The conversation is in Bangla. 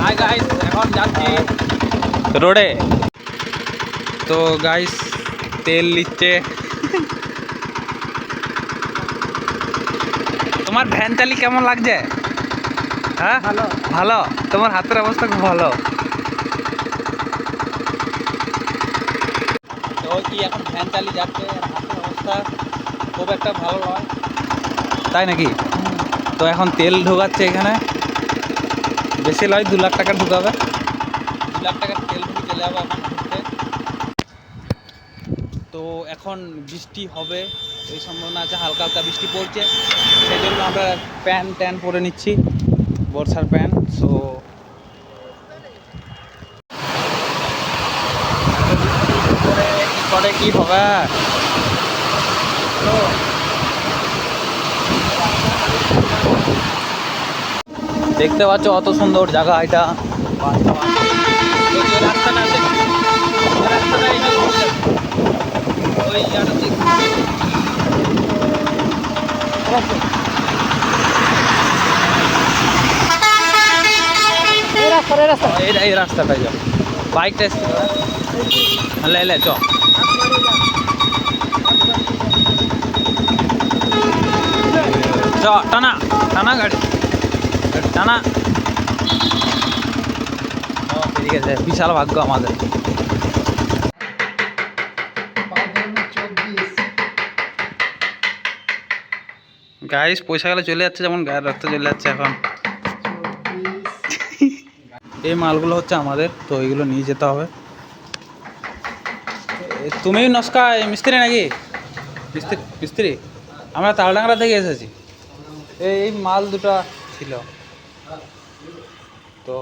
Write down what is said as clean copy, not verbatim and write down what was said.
হাই গাইস, এখন যাচ্ছি রোডে। তো গাইস তেল নিচ্ছে। তোমার ভ্যান চালি কেমন লাগছে? হ্যাঁ ভালো। ভালো। তোমার হাতের অবস্থা খুব ভালো। তো কি এখন ভ্যান চালিয়ে যাচ্ছে, আর হাতের অবস্থা খুব একটা ভালো নয়, তাই নাকি? তো এখন তেল ঢোকাচ্ছে এখানে, বেশি নয় 2 লাখ টাকা ঢুকাবে। 2 লাখ টাকার তেল ঢুকে চলে যাবো এখন ঘুরতে। তো এখন বৃষ্টি হবে, এই সম্ভাবনা আছে, হালকা হালকা বৃষ্টি পড়ছে, সেই জন্য আমরা প্যান্ট ট্যান পরে নিচ্ছি, বর্ষার প্যান্ট। সো করে কি হবে? দেখতে পাচ্ছ অত সুন্দর জায়গা এটা। রাস্তাটা ওই এই রাস্তাটাই যাও, বাইকটা লে লে চ। চ টানা টানা গাড়ি টানা। ঠিক আছে, বিশাল ভাগ্য আমাদের। গাইস পয়সা গেলে চলে যাচ্ছে, যেমন গায়ের রক্ত চলে যাচ্ছে এখন। এই মালগুলো হচ্ছে আমাদের, তো এইগুলো নিয়ে যেতে হবে। তুমি নস্কা মিস্ত্রি নাকি? মিস্ত্রি আমরা তালডাংরা থেকে এসেছি। এই মাল দুটো ছিল, তো